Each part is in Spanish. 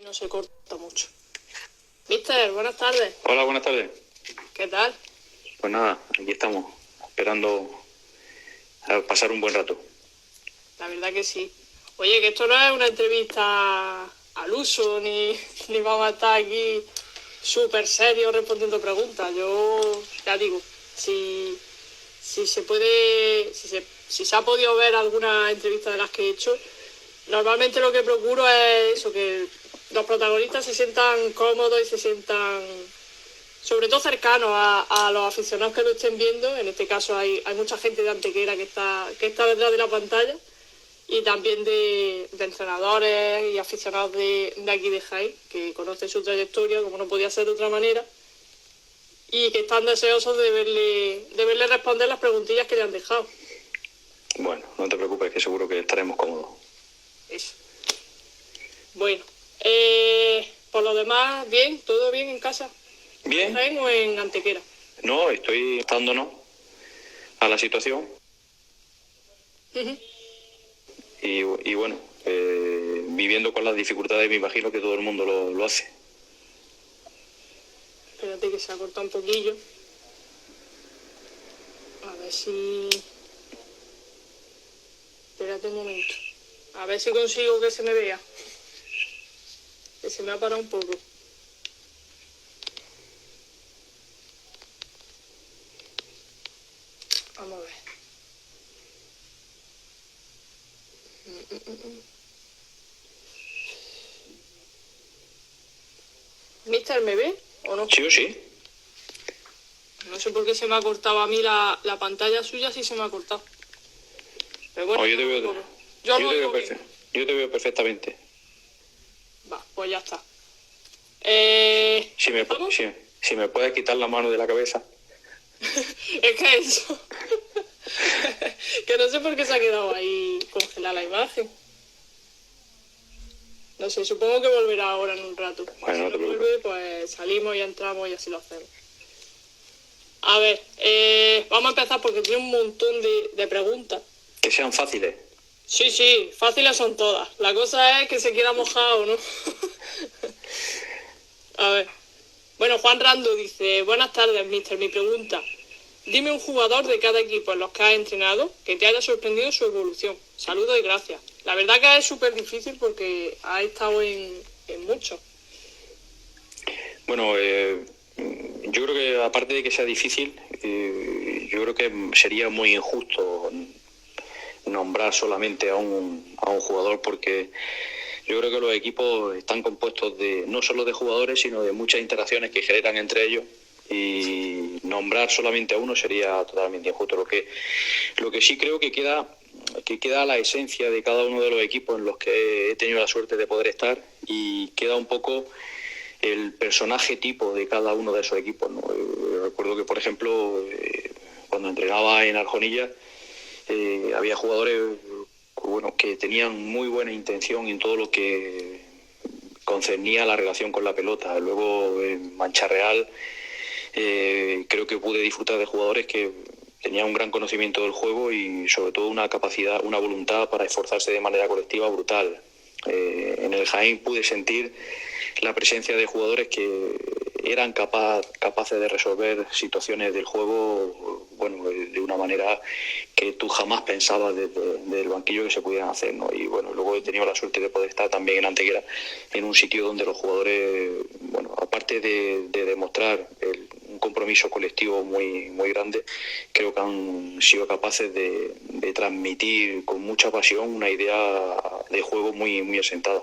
No se corta mucho. Mister, buenas tardes. Hola, buenas tardes. ¿Qué tal? Pues nada, aquí estamos, esperando a pasar un buen rato. La verdad que sí. Oye, que esto no es una entrevista al uso, ni vamos a estar aquí súper serios respondiendo preguntas. Yo ya digo, si se puede, si se ha podido ver alguna entrevista de las que he hecho, normalmente lo que procuro es eso, que los protagonistas se sientan cómodos y se sientan sobre todo cercanos a los aficionados que lo estén viendo. En este caso hay mucha gente de Antequera que está detrás de la pantalla, y también de entrenadores y aficionados de aquí de Jaén, que conocen su trayectoria como no podía ser de otra manera, y que están deseosos de verle responder las preguntillas que le han dejado. Bueno, no te preocupes, que seguro que estaremos cómodos. Eso. Bueno, por lo demás, bien, todo bien en casa. Bien. ¿En Jaén o en Antequera? No, estoy adaptándonos a la situación. Uh-huh. Y bueno, viviendo con las dificultades, me imagino que todo el mundo lo hace. Espérate que se ha cortado un poquillo. A ver si... Espérate un momento. A ver si consigo que se me vea. Que se me ha parado un poco. Vamos a ver. ¿Mister, me ve o no? Sí o sí. No sé por qué se me ha cortado a mí la pantalla suya, sí se me ha cortado. Pero bueno, yo te veo perfectamente. Va, pues ya está. Si me puedes quitar la mano de la cabeza. Es que eso... que no sé por qué se ha quedado ahí congelada la imagen. No sé, supongo que volverá ahora en un rato. Bueno, si no vuelve, pues salimos y entramos y así lo hacemos. A ver, vamos a empezar porque tiene un montón de preguntas. Que sean fáciles. Sí, fáciles son todas. La cosa es que se quiera mojar o no. A ver. Bueno, Juan Rando dice: buenas tardes, mister. Mi pregunta: dime un jugador de cada equipo en los que has entrenado que te haya sorprendido su evolución. Saludos y gracias. La verdad que es súper difícil porque ha estado en muchos. Bueno, yo creo que aparte de que sea difícil, yo creo que sería muy injusto nombrar solamente a un jugador, porque yo creo que los equipos están compuestos no solo de jugadores, sino de muchas interacciones que generan entre ellos, y nombrar solamente a uno sería totalmente injusto. Lo que sí creo que queda la esencia de cada uno de los equipos en los que he tenido la suerte de poder estar, y queda un poco el personaje tipo de cada uno de esos equipos, ¿no? Recuerdo que, por ejemplo, cuando entrenaba en Arjonilla, había jugadores que tenían muy buena intención en todo lo que concernía a la relación con la pelota. Luego en Mancha Real creo que pude disfrutar de jugadores que tenían un gran conocimiento del juego y sobre todo una capacidad, una voluntad para esforzarse de manera colectiva brutal. En el Jaén pude sentir la presencia de jugadores que eran capaces de resolver situaciones del juego, de una manera que tú jamás pensabas desde el banquillo que se pudieran hacer, ¿no? Y bueno, luego he tenido la suerte de poder estar también en Antequera, en un sitio donde los jugadores, aparte de demostrar un compromiso colectivo muy, muy grande, creo que han sido capaces de transmitir con mucha pasión una idea de juego muy, muy asentada.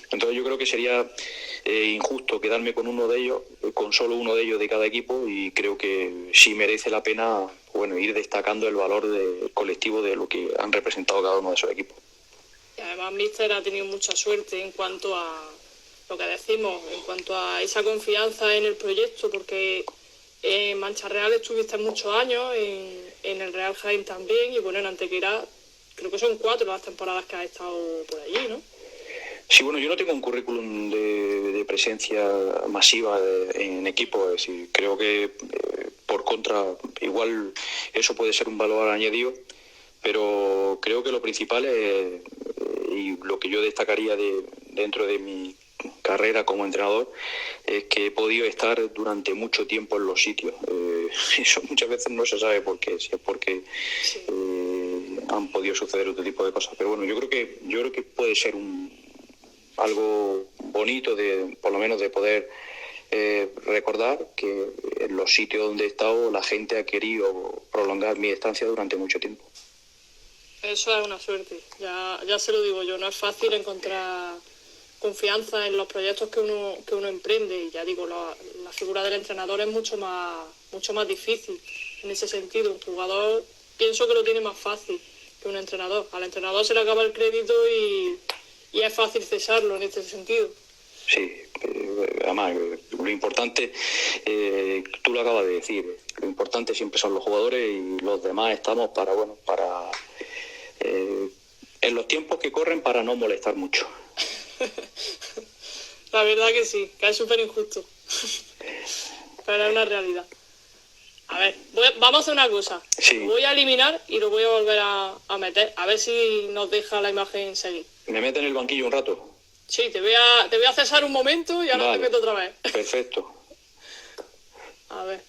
Entonces yo creo que sería injusto quedarme con solo uno de ellos de cada equipo, y creo que sí merece la pena ir destacando el valor colectivo de lo que han representado cada uno de esos equipos. Y además Míster ha tenido mucha suerte en cuanto a lo que decimos, en cuanto a esa confianza en el proyecto, porque en Mancha Real estuviste muchos años, en el Real Jaén también, y bueno, en Antequera creo que son 4 las temporadas que has estado por allí, ¿no? Sí, yo no tengo un currículum de presencia masiva en equipo, es decir, creo que por contra, igual eso puede ser un valor añadido, pero creo que lo principal es, y lo que yo destacaría dentro de mi carrera como entrenador es que he podido estar durante mucho tiempo en los sitios. Eso muchas veces no se sabe por qué, si es porque han podido suceder otro tipo de cosas. Pero bueno, yo creo que puede ser algo bonito por lo menos de poder recordar que en los sitios donde he estado la gente ha querido prolongar mi estancia durante mucho tiempo. Eso es una suerte, ya se lo digo yo, no es fácil encontrar confianza en los proyectos que uno emprende, y ya digo, la figura del entrenador es mucho más difícil en ese sentido. Un jugador pienso que lo tiene más fácil que un entrenador. Al entrenador se le acaba el crédito y es fácil cesarlo en este sentido. Sí, además lo importante, tú lo acabas de decir, lo importante siempre son los jugadores y los demás estamos para en los tiempos que corren para no molestar mucho. La verdad que sí, que es súper injusto, pero es una realidad. A ver, vamos a hacer una cosa. Sí. Lo voy a eliminar y lo voy a volver a meter, a ver si nos deja la imagen seguir. ¿Me mete en el banquillo un rato? Sí, te voy a cesar un momento y ahora te meto otra vez. Perfecto. A ver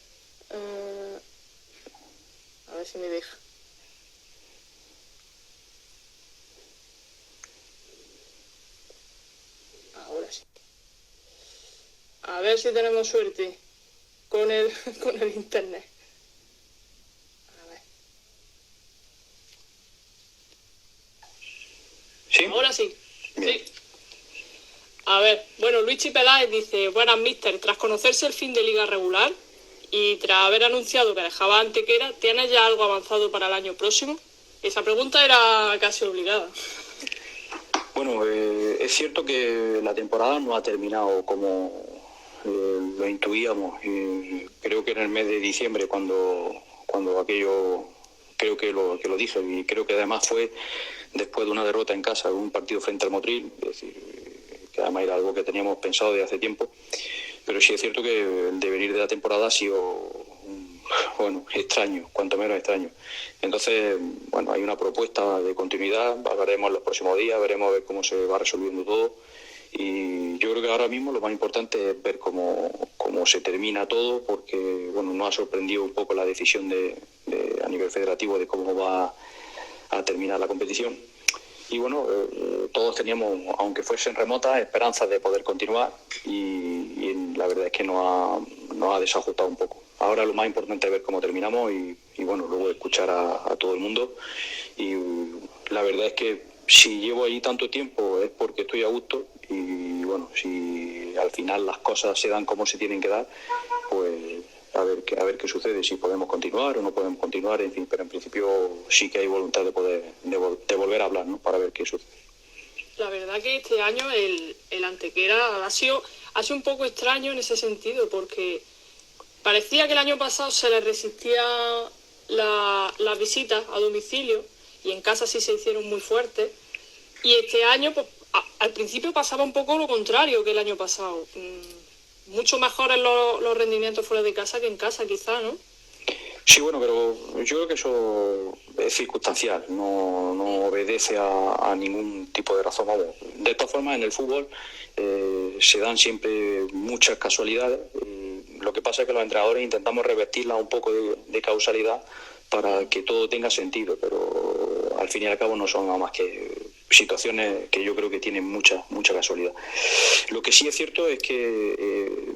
si me deja. Ahora sí. A ver si tenemos suerte con el internet. A ver. ¿Sí? Ahora sí. Bien. Sí. A ver, bueno, Luigi Peláez dice: buenas, mister, tras conocerse el fin de liga regular y tras haber anunciado que dejaba Antequera, ¿tienes ya algo avanzado para el año próximo? Esa pregunta era casi obligada. Bueno, es cierto que la temporada no ha terminado como lo intuíamos. Creo que en el mes de diciembre cuando aquello, creo que lo dije, y creo que además fue después de una derrota en casa, un partido frente al Motril, es decir, que además era algo que teníamos pensado desde hace tiempo, pero sí es cierto que el devenir de la temporada ha sido extraño, cuanto menos extraño. Entonces, bueno, hay una propuesta de continuidad, hablaremos en los próximos días, veremos a ver cómo se va resolviendo todo, y yo creo que ahora mismo lo más importante es ver cómo se termina todo, porque bueno, nos ha sorprendido un poco la decisión a nivel federativo de cómo va a terminar la competición. Y bueno, todos teníamos, aunque fuesen remotas, esperanzas de poder continuar, y la verdad es que nos ha desajustado un poco. Ahora lo más importante es ver cómo terminamos y bueno, luego escuchar a todo el mundo. Y la verdad es que si llevo allí tanto tiempo es porque estoy a gusto, y bueno, si al final las cosas se dan como se tienen que dar, pues a ver qué sucede, si podemos continuar o no podemos continuar, en fin, pero en principio sí que hay voluntad de volver a hablar, ¿no? Para ver qué sucede. La verdad que este año el Antequera ha sido un poco extraño en ese sentido, porque parecía que el año pasado se le resistía las visitas a domicilio y en casa sí se hicieron muy fuertes, y este año pues, al principio pasaba un poco lo contrario que el año pasado. Mucho mejores los rendimientos fuera de casa que en casa, quizá, ¿no? Sí, bueno, pero yo creo que eso es circunstancial, no obedece a ningún tipo de razón. De todas formas, en el fútbol se dan siempre muchas casualidades. Lo que pasa es que los entrenadores intentamos revertirla un poco de causalidad para que todo tenga sentido, pero al fin y al cabo no son nada más que situaciones que yo creo que tienen mucha casualidad. Lo que sí es cierto es que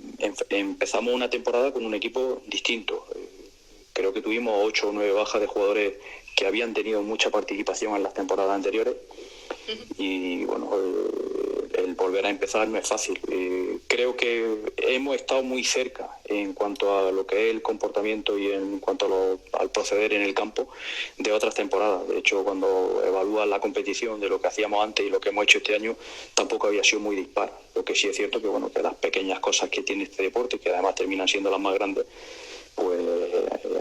empezamos una temporada con un equipo distinto. Creo que tuvimos 8 o 9 bajas de jugadores que habían tenido mucha participación en las temporadas anteriores, y bueno, el volver a empezar no es fácil. Creo que hemos estado muy cerca en cuanto a lo que es el comportamiento y en cuanto al proceder en el campo de otras temporadas. De hecho, cuando evalúas la competición de lo que hacíamos antes y lo que hemos hecho este año, tampoco había sido muy dispar. Lo que sí es cierto que bueno, que las pequeñas cosas que tiene este deporte, que además terminan siendo las más grandes, pues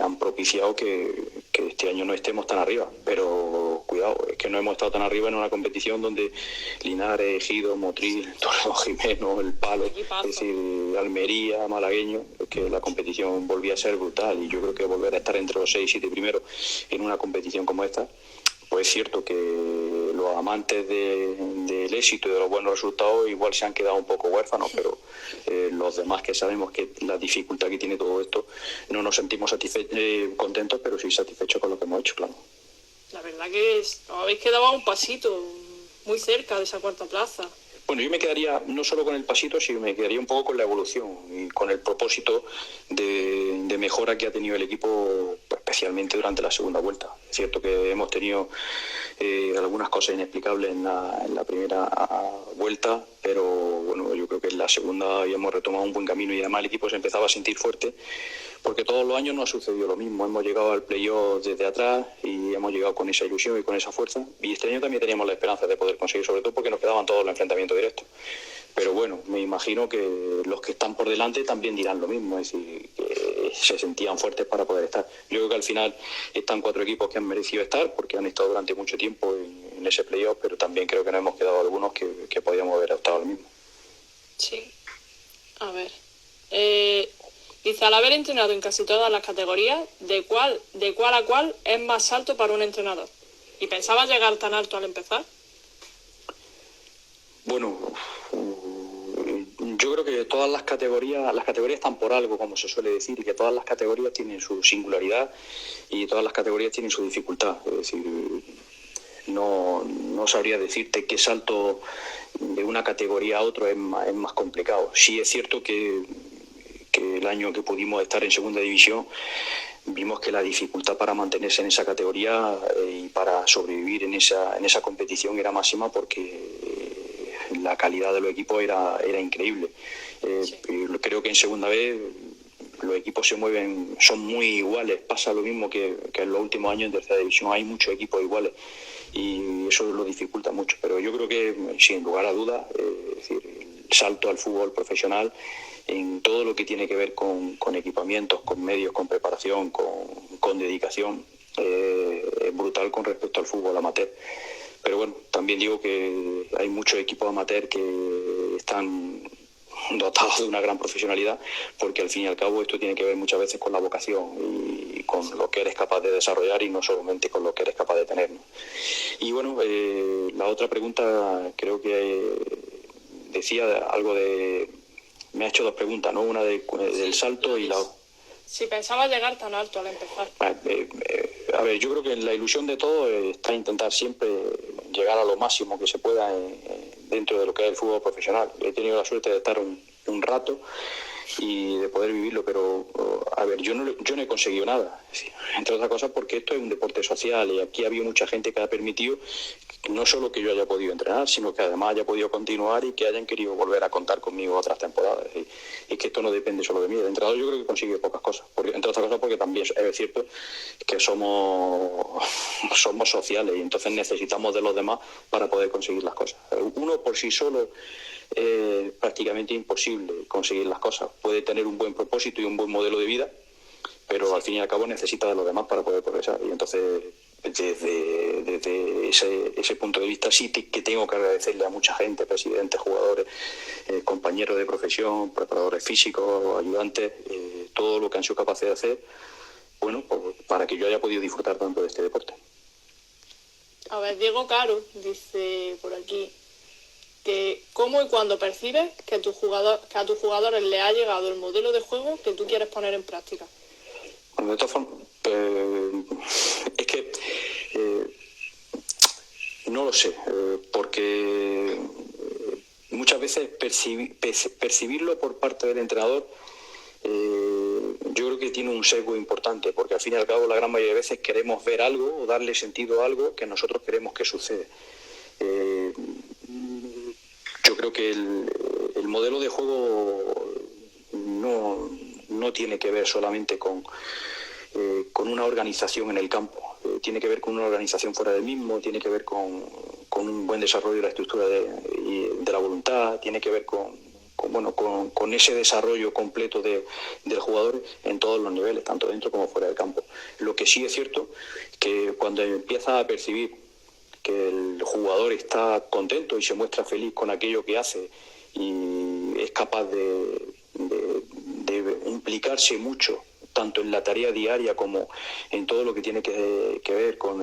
han propiciado que este año no estemos tan arriba. Pero cuidado, es que no hemos estado tan arriba en una competición donde Linares, Ejido, Motril, Toledo, Jimeno, El Palo, es decir, Almería, Malagueño, es que la competición volvía a ser brutal, y yo creo que volver a estar entre los 6 y 7 primeros en una competición como esta, pues es cierto que los amantes del éxito y de los buenos resultados igual se han quedado un poco huérfanos, pero los demás que sabemos que la dificultad que tiene todo esto, no nos sentimos contentos, pero sí satisfechos con lo que hemos hecho, claro. La verdad que os habéis quedado a un pasito, muy cerca de esa cuarta plaza. Bueno, yo me quedaría no solo con el pasito, sino me quedaría un poco con la evolución y con el propósito de mejora que ha tenido el equipo, especialmente durante la segunda vuelta. Es cierto que hemos tenido algunas cosas inexplicables en la primera vuelta, pero bueno, yo creo que en la segunda habíamos retomado un buen camino y además el equipo se empezaba a sentir fuerte, porque todos los años no ha sucedido lo mismo. Hemos llegado al playoff desde atrás y hemos llegado con esa ilusión y con esa fuerza. Y este año también teníamos la esperanza de poder conseguir, sobre todo porque nos quedaban todos los enfrentamientos directos. Pero bueno, me imagino que los que están por delante también dirán lo mismo, es decir, que se sentían fuertes para poder estar. Yo creo que al final están 4 equipos que han merecido estar porque han estado durante mucho tiempo en ese playoff, pero también creo que nos hemos quedado algunos que podíamos haber optado al mismo. Sí. A ver. Dice, al haber entrenado en casi todas las categorías, ¿de cuál a cuál es más alto para un entrenador? ¿Y pensabas llegar tan alto al empezar? Bueno, yo creo que todas las categorías están por algo, como se suele decir, y que todas las categorías tienen su singularidad y todas las categorías tienen su dificultad. Es decir, no sabría decirte qué salto de una categoría a otra es más complicado. Sí es cierto que el año que pudimos estar en segunda división vimos que la dificultad para mantenerse en esa categoría y para sobrevivir en esa competición era máxima porque la calidad de los equipos era increíble. Sí. Creo que en segunda vez los equipos se mueven, son muy iguales. Pasa lo mismo que en los últimos años en tercera división. Hay muchos equipos iguales y eso lo dificulta mucho. Pero yo creo que, sin lugar a dudas, es decir, el salto al fútbol profesional en todo lo que tiene que ver con equipamientos, con medios, con preparación, con dedicación, es brutal con respecto al fútbol amateur. Pero bueno, también digo que hay muchos equipos amateur que están dotados de una gran profesionalidad, porque al fin y al cabo esto tiene que ver muchas veces con la vocación y con lo que eres capaz de desarrollar y no solamente con lo que eres capaz de tener, ¿no? Y bueno, la otra pregunta creo que decía algo de... Me ha hecho 2 preguntas, ¿no? Una del salto y la otra. Si pensaba llegar tan alto al empezar. A ver, yo creo que la ilusión de todo está intentar siempre llegar a lo máximo que se pueda dentro de lo que es el fútbol profesional. He tenido la suerte de estar un rato y de poder vivirlo, pero a ver, yo no he conseguido nada, entre otras cosas porque esto es un deporte social y aquí ha habido mucha gente que ha permitido no solo que yo haya podido entrenar, sino que además haya podido continuar y que hayan querido volver a contar conmigo otras temporadas. Y que esto no depende solo de mí. El entrenador yo creo que consigue pocas cosas, entre otras cosas porque también es cierto que somos sociales y entonces necesitamos de los demás para poder conseguir las cosas. Uno por sí solo es prácticamente imposible conseguir las cosas. Puede tener un buen propósito y un buen modelo de vida, pero al fin y al cabo necesita de los demás para poder progresar. Y entonces, desde ese punto de vista, sí que tengo que agradecerle a mucha gente, presidentes, jugadores, compañeros de profesión, preparadores físicos, ayudantes, todo lo que han sido capaces de hacer, bueno, para que yo haya podido disfrutar tanto de este deporte. A ver, Diego Caro dice por aquí que cómo y cuándo percibes que a tus jugadores les ha llegado el modelo de juego que tú quieres poner en práctica. Bueno, de todas formas, es que no lo sé, porque muchas veces percibirlo por parte del entrenador yo creo que tiene un sesgo importante, porque al fin y al cabo la gran mayoría de veces queremos ver algo o darle sentido a algo que nosotros queremos que suceda. Yo creo que el modelo de juego no tiene que ver solamente con una organización en el campo, tiene que ver con una organización fuera del mismo, tiene que ver con un buen desarrollo de la estructura de la voluntad, tiene que ver con ese desarrollo completo del jugador en todos los niveles, tanto dentro como fuera del campo. Lo que sí es cierto que cuando empieza a percibir que el jugador está contento y se muestra feliz con aquello que hace y es capaz de implicarse mucho tanto en la tarea diaria como en todo lo que tiene que ver con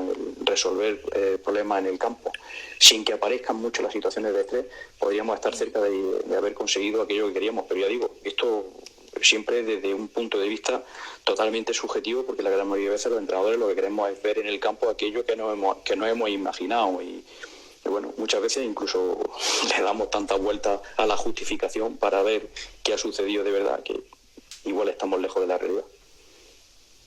resolver problemas en el campo, sin que aparezcan mucho las situaciones de estrés, podríamos estar cerca de haber conseguido aquello que queríamos. Pero ya digo, esto siempre desde un punto de vista totalmente subjetivo, porque la gran mayoría de veces los entrenadores lo que queremos es ver en el campo aquello que no hemos imaginado, y bueno, muchas veces incluso le damos tantas vueltas a la justificación para ver qué ha sucedido de verdad, que igual estamos lejos de la realidad.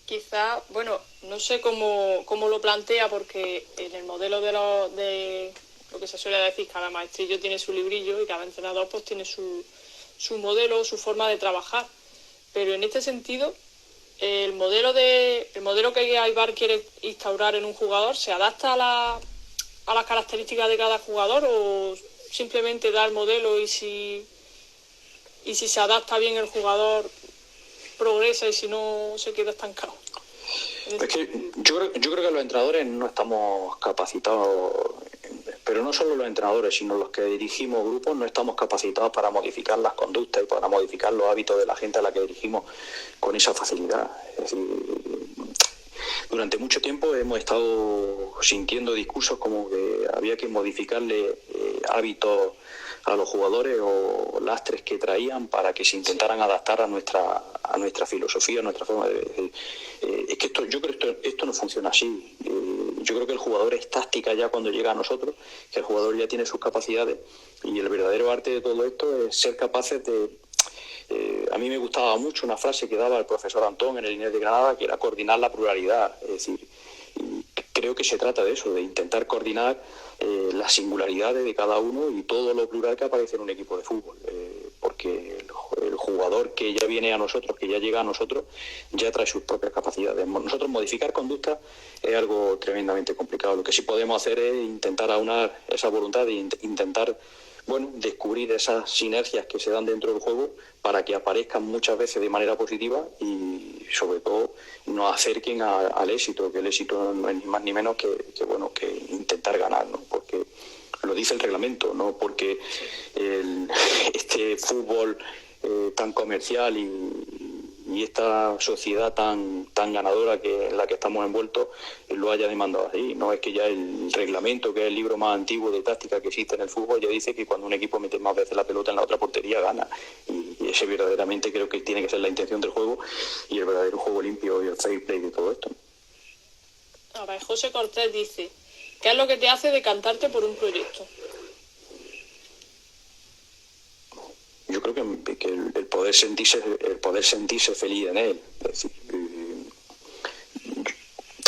Quizá, bueno, no sé cómo lo plantea, porque en el modelo de lo que se suele decir, cada maestrillo tiene su librillo y cada entrenador pues tiene su modelo, su forma de trabajar. Pero en este sentido, el modelo que Aybar quiere instaurar en un jugador, ¿se adapta a las características de cada jugador, o simplemente da el modelo y si se adapta bien el jugador progresa, y si no se queda estancado? Es que yo creo que los entrenadores no estamos capacitados, pero no solo los entrenadores, sino los que dirigimos grupos, no estamos capacitados para modificar las conductas y para modificar los hábitos de la gente a la que dirigimos con esa facilidad. Es decir, durante mucho tiempo hemos estado sintiendo discursos como que había que modificarle hábitos a los jugadores o lastres que traían para que se intentaran adaptar a nuestra filosofía, a nuestra forma de ver. Es que yo creo que esto no funciona así. Yo creo que el jugador es táctica ya cuando llega a nosotros, que el jugador ya tiene sus capacidades, y el verdadero arte de todo esto es ser capaces de... a mí me gustaba mucho una frase que daba el profesor Antón en el INES de Granada, que era coordinar la pluralidad. Es decir, creo que se trata de eso, de intentar coordinar las singularidades de cada uno y todo lo plural que aparece en un equipo de fútbol, porque el jugador que ya viene a nosotros, que ya llega a nosotros, ya trae sus propias capacidades. Nosotros modificar conducta es algo tremendamente complicado. Lo que sí podemos hacer es intentar aunar esa voluntad de intentar descubrir esas sinergias que se dan dentro del juego para que aparezcan muchas veces de manera positiva y sobre todo nos acerquen al éxito, que el éxito no es ni más ni menos que intentar ganar, ¿no? Porque lo dice el reglamento, no porque este fútbol tan comercial y esta sociedad tan ganadora en la que estamos envueltos lo haya demandado así. No es que ya el reglamento, que es el libro más antiguo de táctica que existe en el fútbol, ya dice que cuando un equipo mete más veces la pelota en la otra portería gana, y ese verdaderamente creo que tiene que ser la intención del juego y el verdadero juego limpio y el fair play de todo esto. A ver, José Cortés dice: ¿qué es lo que te hace decantarte por un proyecto? Yo creo que el poder sentirse feliz en él. Es decir,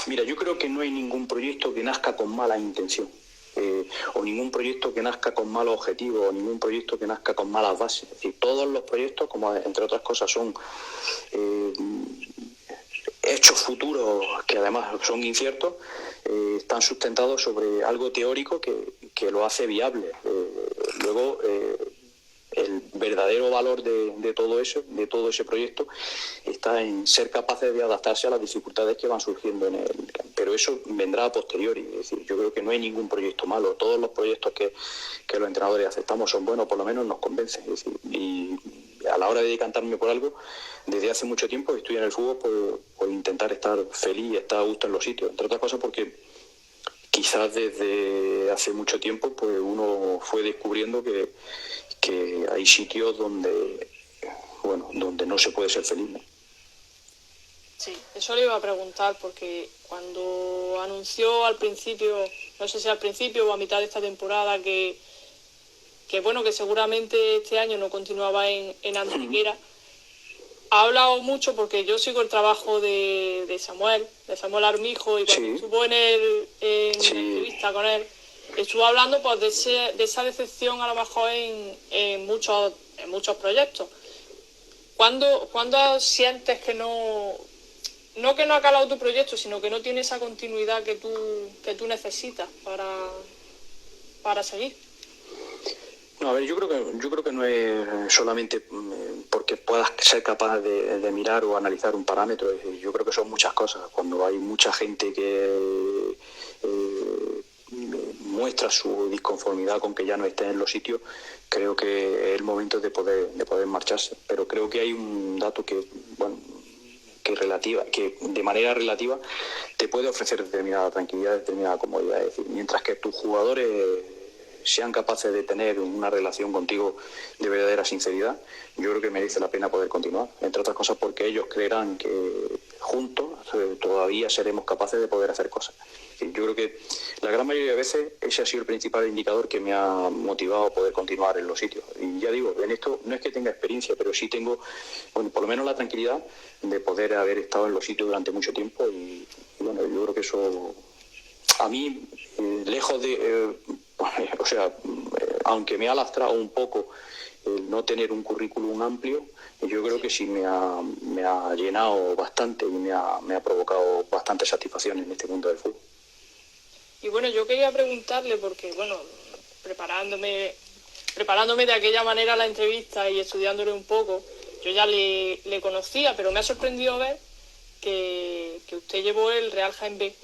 mira, yo creo que no hay ningún proyecto que nazca con mala intención, o ningún proyecto que nazca con malos objetivos, o ningún proyecto que nazca con malas bases. Es decir, todos los proyectos, como entre otras cosas son hechos futuros que además son inciertos, están sustentados sobre algo teórico que lo hace viable. Luego, el verdadero valor de todo eso, de todo ese proyecto, está en ser capaces de adaptarse a las dificultades que van surgiendo en él. Pero eso vendrá a posteriori. Es decir, yo creo que no hay ningún proyecto malo. Todos los proyectos que los entrenadores aceptamos son buenos, por lo menos nos convencen. Es decir, y a la hora de decantarme por algo, desde hace mucho tiempo estoy en el fútbol por intentar estar feliz, estar a gusto en los sitios. Entre otras cosas porque quizás desde hace mucho tiempo pues uno fue descubriendo que hay sitios donde no se puede ser feliz, ¿no? Sí, eso le iba a preguntar, porque cuando anunció al principio, no sé si al principio o a mitad de esta temporada, que seguramente este año no continuaba en Antequera, ha hablado mucho, porque yo sigo el trabajo de Samuel Armijo, y cuando estuvo en la entrevista con él, estuvo hablando pues de esa decepción a lo mejor en muchos proyectos. ¿Cuándo sientes que no que no ha calado tu proyecto, sino que no tiene esa continuidad que tú necesitas para seguir? No, a ver, yo creo que no es solamente porque puedas ser capaz de mirar o analizar un parámetro. Yo creo que son muchas cosas. Cuando hay mucha gente que muestra su disconformidad con que ya no esté en los sitios, creo que es el momento de poder marcharse. Pero creo que hay un dato que, que de manera relativa te puede ofrecer determinada tranquilidad, determinada comodidad. Es decir, mientras que tus jugadores sean capaces de tener una relación contigo de verdadera sinceridad, yo creo que merece la pena poder continuar, entre otras cosas porque ellos creerán que juntos todavía seremos capaces de poder hacer cosas. Yo creo que la gran mayoría de veces ese ha sido el principal indicador que me ha motivado a poder continuar en los sitios. Y ya digo, en esto no es que tenga experiencia, pero sí tengo, bueno, por lo menos la tranquilidad de poder haber estado en los sitios durante mucho tiempo y bueno, yo creo que eso a mí, lejos de, aunque me ha lastrado un poco el no tener un currículum amplio, yo creo que sí me ha llenado bastante y me ha provocado bastante satisfacción en este mundo del fútbol. Y bueno, yo quería preguntarle, porque bueno, preparándome de aquella manera la entrevista y estudiándole un poco, yo ya le conocía, pero me ha sorprendido ver que usted llevó el Real Jaén B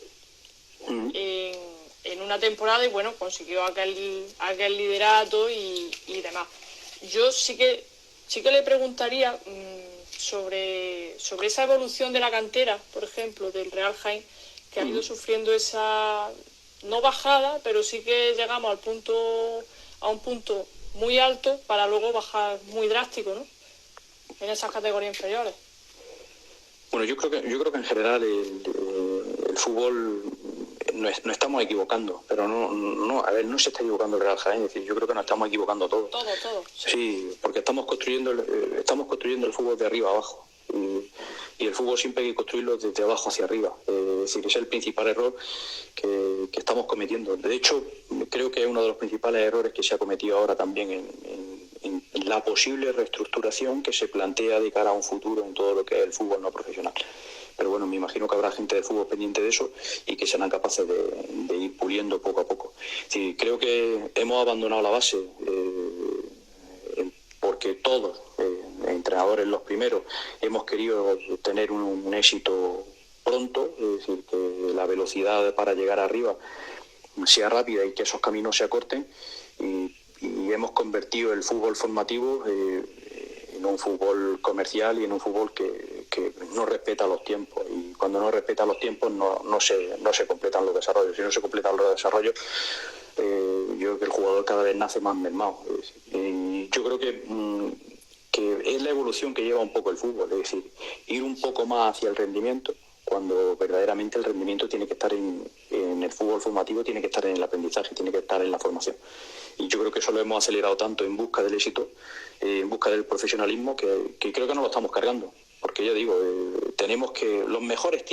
en una temporada y bueno, consiguió aquel liderato y demás. Yo sí que le preguntaría sobre esa evolución de la cantera, por ejemplo, del Real Jaén, que ha ido sufriendo esa, no bajada, pero sí que llegamos a un punto muy alto para luego bajar muy drástico, ¿no?, en esas categorías inferiores. Bueno, yo creo que en general el fútbol no estamos equivocando, pero no se está equivocando el Real Jaén, es decir, yo creo que nos estamos equivocando todos. Todo. Sí, porque estamos construyendo el fútbol de arriba a abajo. Y el fútbol siempre hay que construirlo desde abajo hacia arriba. Es decir, ese es el principal error que estamos cometiendo. De hecho, creo que es uno de los principales errores que se ha cometido ahora también en la posible reestructuración que se plantea de cara a un futuro en todo lo que es el fútbol no profesional. Pero bueno, me imagino que habrá gente de fútbol pendiente de eso y que serán capaces de ir puliendo poco a poco. Sí, creo que hemos abandonado la base porque todos, entrenadores los primeros, hemos querido tener un éxito pronto, es decir, que la velocidad para llegar arriba sea rápida y que esos caminos se acorten y hemos convertido el fútbol formativo en un fútbol comercial y en un fútbol que no respeta los tiempos, y cuando no respeta los tiempos no se completan los desarrollos. Si no se completan los desarrollos, yo creo que el jugador cada vez nace más mermado. Y yo creo que es la evolución que lleva un poco el fútbol, es decir, ir un poco más hacia el rendimiento, cuando verdaderamente el rendimiento tiene que estar en el fútbol formativo, tiene que estar en el aprendizaje, tiene que estar en la formación. Y yo creo que eso lo hemos acelerado tanto en busca del éxito, en busca del profesionalismo, que creo que no lo estamos cargando. Porque ya digo, tenemos que los mejores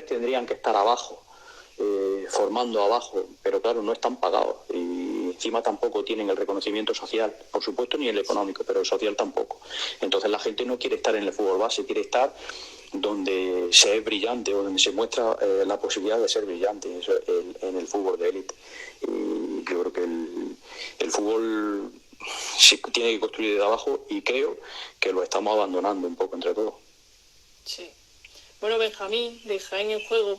tendrían que estar abajo, formando abajo, pero claro, no están pagados y encima tampoco tienen el reconocimiento social, por supuesto, ni el económico, pero el social tampoco. Entonces la gente no quiere estar en el fútbol base, quiere estar donde se es brillante o donde se muestra la posibilidad de ser brillante, eso, en el fútbol de élite. Y yo creo que el fútbol se tiene que construir desde abajo y creo que lo estamos abandonando un poco entre todos. Sí. Bueno, Benjamín, de Jaén en Juego,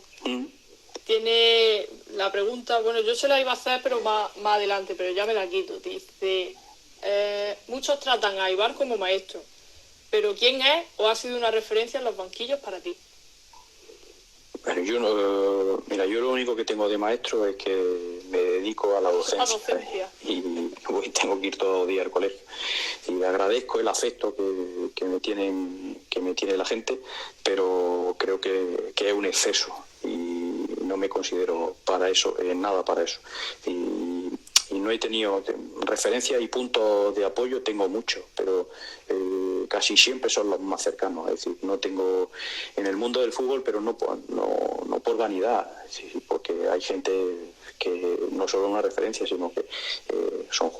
tiene la pregunta, bueno, yo se la iba a hacer, pero más adelante, pero ya me la quito. Dice, muchos tratan a Ibar como maestro, pero ¿quién es o ha sido una referencia en los banquillos para ti? Bueno, yo lo único que tengo de maestro es que me dedico a la docencia. Y tengo que ir todos los días al colegio. Y agradezco el afecto que me tiene la gente, pero creo que es un exceso y no me considero nada para eso. Y no he tenido referencias y puntos de apoyo, tengo muchos, pero casi siempre son los más cercanos. Es decir, no tengo en el mundo del fútbol, pero no por vanidad, porque hay gente que no solo una referencia, sino que son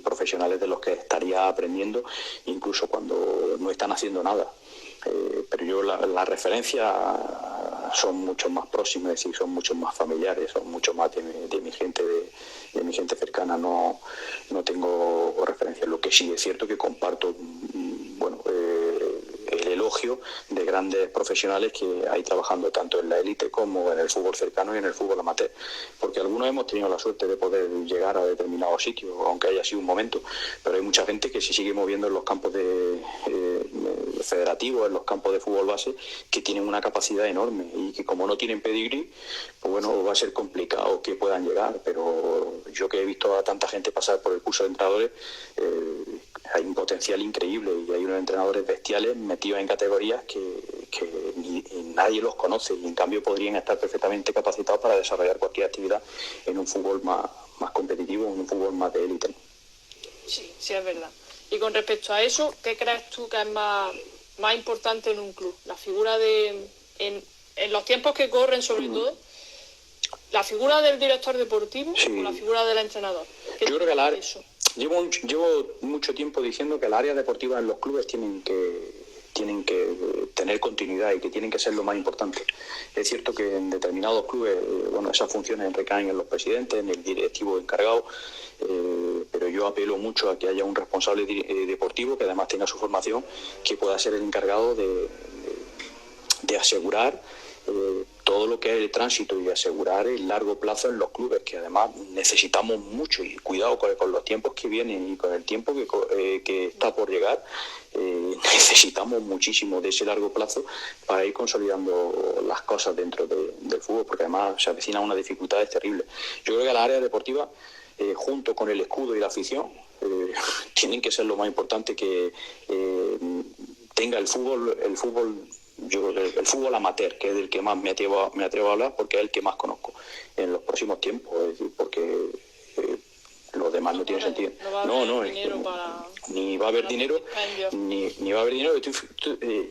profesionales de los que estaría aprendiendo, incluso cuando no están haciendo nada. Pero yo las referencias son mucho más próximas, es decir, son mucho más familiares, son mucho más de mi gente cercana. No tengo referencias. Lo que sí es cierto que comparto el elogio de grandes profesionales que hay trabajando tanto en la élite como en el fútbol cercano y en el fútbol amateur, porque algunos hemos tenido la suerte de poder llegar a determinados sitios, aunque haya sido un momento, pero hay mucha gente que se sigue moviendo en los campos de federativos, en los campos de fútbol base, que tienen una capacidad enorme y que como no tienen pedigrí, pues bueno, va a ser complicado que puedan llegar, pero yo que he visto a tanta gente pasar por el curso de entrenadores, hay un potencial increíble y hay unos entrenadores bestiales metidos en categorías que nadie los conoce y en cambio podrían estar perfectamente capacitados para desarrollar cualquier actividad en un fútbol más competitivo, en un fútbol más de élite. Sí, sí es verdad. Y con respecto a eso, ¿qué crees tú que es más importante en un club? La figura en los tiempos que corren sobre todo, ¿la figura del director deportivo o la figura del entrenador? Yo creo que llevo mucho tiempo diciendo que las áreas deportivas en los clubes tienen que tener continuidad y que tienen que ser lo más importante. Es cierto que en determinados clubes, esas funciones recaen en los presidentes, en el directivo encargado, pero yo apelo mucho a que haya un responsable deportivo que además tenga su formación, que pueda ser el encargado de asegurar todo lo que es el tránsito y asegurar el largo plazo en los clubes, que además necesitamos mucho, y cuidado con los tiempos que vienen y con el tiempo que está por llegar, necesitamos muchísimo de ese largo plazo para ir consolidando las cosas dentro del fútbol, porque además se avecinan unas dificultades terribles. Yo creo que la área deportiva, junto con el escudo y la afición, tienen que ser lo más importante que tenga el fútbol. Yo creo que el fútbol amateur, que es del que más me atrevo a hablar, porque es el que más conozco en los próximos tiempos, es decir, porque los demás no tienen sentido. Ni va a haber dinero, ni va a haber dinero.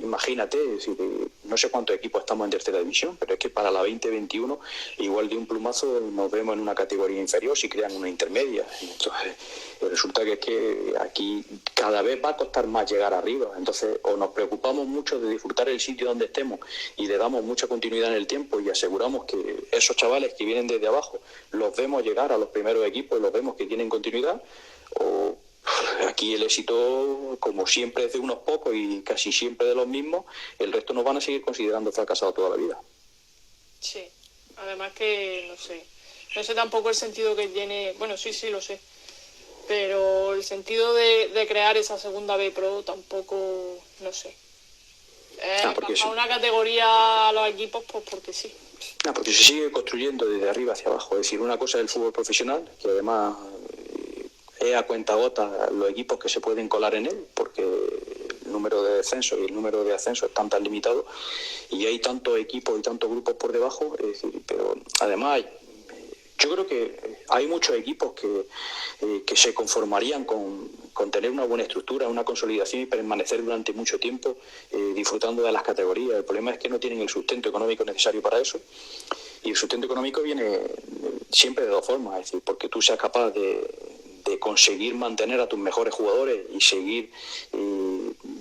Imagínate, es decir, no sé cuántos equipos estamos en tercera división, pero es que para la 2021 igual de un plumazo nos vemos en una categoría inferior si crean una intermedia. Entonces resulta que es que aquí cada vez va a costar más llegar arriba. Entonces o nos preocupamos mucho de disfrutar el sitio donde estemos y le damos mucha continuidad en el tiempo y aseguramos que esos chavales que vienen desde abajo los vemos llegar a los primeros equipos y los vemos que tienen continuidad, o aquí el éxito, como siempre, es de unos pocos y casi siempre de los mismos, el resto nos van a seguir considerando fracasados toda la vida. Sí, además que no sé tampoco el sentido que tiene, sí lo sé, pero el sentido de crear esa segunda B Pro tampoco, no sé. Bajar una categoría a los equipos, pues porque sí. Porque se sigue construyendo desde arriba hacia abajo. Es decir, una cosa es el fútbol profesional, que además es a cuentagotas los equipos que se pueden colar en él, porque el número de descensos y el número de ascensos están tan limitados y hay tantos equipos y tantos grupos por debajo. Es decir, pero además yo creo que hay muchos equipos que se conformarían con tener una buena estructura, una consolidación y permanecer durante mucho tiempo disfrutando de las categorías. El problema es que no tienen el sustento económico necesario para eso, y el sustento económico viene siempre de dos formas, es decir, porque tú seas capaz de conseguir mantener a tus mejores jugadores y seguir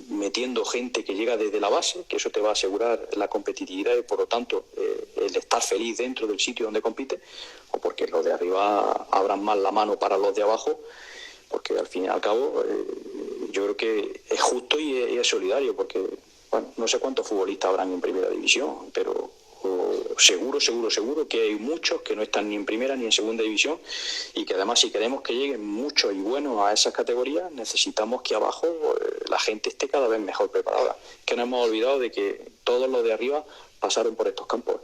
metiendo gente que llega desde la base, que eso te va a asegurar la competitividad y por lo tanto el estar feliz dentro del sitio donde compite, o porque los de arriba abran más la mano para los de abajo, porque al fin y al cabo yo creo que es justo y es solidario, porque no sé cuántos futbolistas habrán en primera división, pero seguro que hay muchos que no están ni en primera ni en segunda división, y que además si queremos que lleguen muchos y buenos a esas categorías necesitamos que abajo la gente esté cada vez mejor preparada, que no hemos olvidado de que todos los de arriba pasaron por estos campos.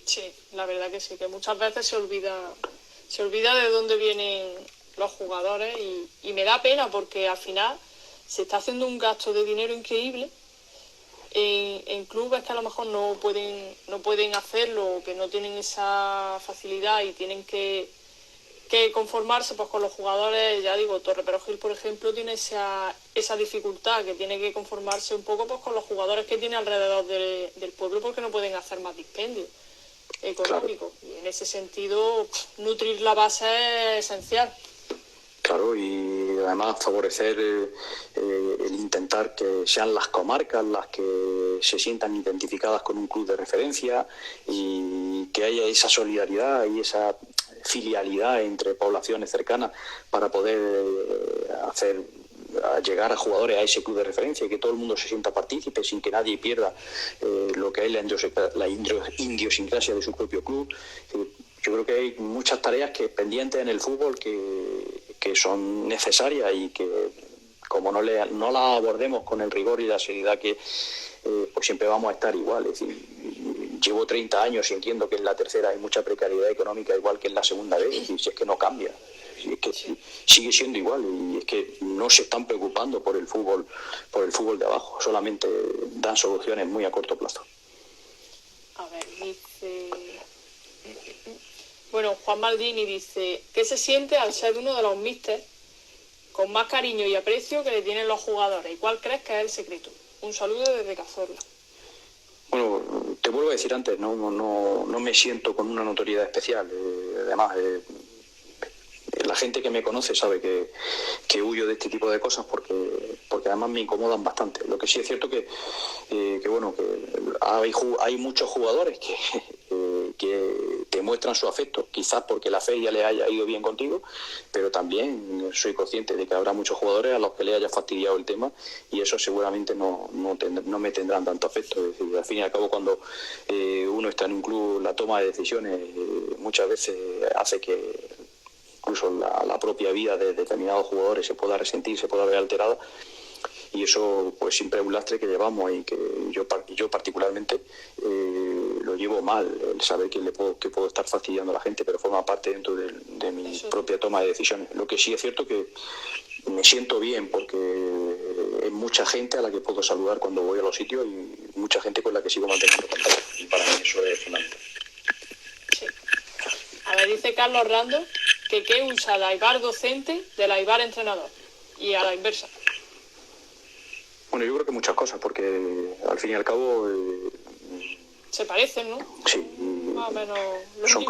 Sí, la verdad que sí, que muchas veces se olvida de dónde vienen los jugadores y me da pena porque al final se está haciendo un gasto de dinero increíble en clubes que a lo mejor no pueden hacerlo, que no tienen esa facilidad y tienen que conformarse pues con los jugadores. Ya digo, Torre Perogil, por ejemplo, tiene esa dificultad, que tiene que conformarse un poco pues con los jugadores que tiene alrededor del pueblo, porque no pueden hacer más dispendio económico. Claro. Y en ese sentido, nutrir la base es esencial. Claro, y además favorecer el intentar que sean las comarcas las que se sientan identificadas con un club de referencia y que haya esa solidaridad y esa filialidad entre poblaciones cercanas para poder llegar a jugadores a ese club de referencia y que todo el mundo se sienta partícipe sin que nadie pierda lo que es la idiosincrasia de su propio club. Yo creo que hay muchas tareas pendientes en el fútbol que son necesarias y que como no la abordemos con el rigor y la seriedad que pues siempre vamos a estar igual. Es decir, llevo 30 años y entiendo que en la tercera hay mucha precariedad económica igual que en la segunda vez, y si es que no cambia, si es que sigue siendo igual, y es que no se están preocupando por el fútbol de abajo, solamente dan soluciones muy a corto plazo. A ver, dice... Bueno, Juan Maldini dice, ¿qué se siente al ser uno de los místers con más cariño y aprecio que le tienen los jugadores? ¿Y cuál crees que es el secreto? Un saludo desde Cazorla. Bueno, te vuelvo a decir antes, no me siento con una notoriedad especial. Además, la gente que me conoce sabe que huyo de este tipo de cosas porque además me incomodan bastante. Lo que sí es cierto que hay muchos jugadores que te muestran su afecto, quizás porque la feria le haya ido bien contigo, pero también soy consciente de que habrá muchos jugadores a los que le haya fastidiado el tema, y eso seguramente no me tendrán tanto afecto. Es decir, al fin y al cabo, cuando uno está en un club, la toma de decisiones muchas veces hace que incluso la propia vida de determinados jugadores se pueda resentir, se pueda ver alterada, y eso pues siempre es un lastre que llevamos, y que yo particularmente lo llevo mal, el saber que puedo estar fastidiando a la gente, pero forma parte dentro de mi propia toma de decisiones. Lo que sí es cierto que me siento bien porque hay mucha gente a la que puedo saludar cuando voy a los sitios, y mucha gente con la que sigo manteniendo contacto, y para mí eso es fundamental. Sí. A ver, dice Carlos Rando que qué usa el Aibar docente del Aibar entrenador, y a la inversa. Bueno, yo creo que muchas cosas, porque al fin y al cabo se parecen, ¿no? Sí, más o menos son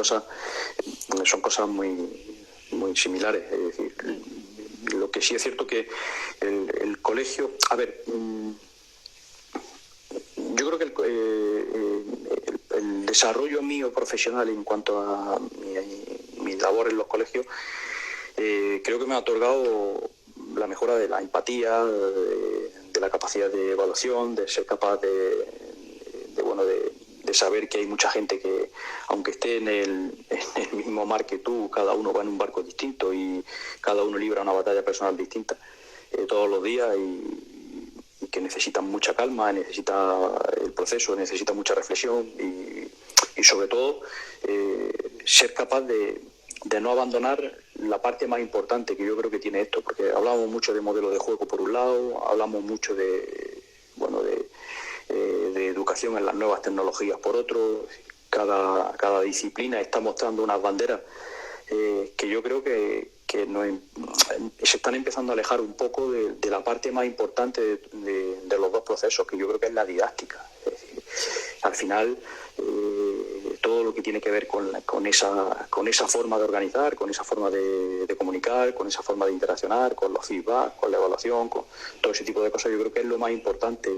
cosas muy muy similares. Es decir, lo que sí es cierto que el colegio, a ver, yo creo que el desarrollo mío profesional en cuanto a mi labor en los colegios, creo que me ha otorgado la mejora de la empatía, de la capacidad de evaluación, de ser capaz de saber que hay mucha gente que, aunque esté en el mismo mar que tú, cada uno va en un barco distinto y cada uno libra una batalla personal distinta todos los días, y que necesitan mucha calma, necesita el proceso, necesita mucha reflexión, y sobre todo ser capaz de no abandonar la parte más importante que yo creo que tiene esto, porque hablamos mucho de modelo de juego por un lado, hablamos mucho de educación en las nuevas tecnologías por otro. Cada disciplina está mostrando unas banderas que yo creo que se están empezando a alejar un poco de la parte más importante de los dos procesos, que yo creo que es la didáctica. Es decir, al final todo lo que tiene que ver con esa forma de organizar, con esa forma de comunicar, con esa forma de interaccionar, con los feedback, con la evaluación, con todo ese tipo de cosas, yo creo que es lo más importante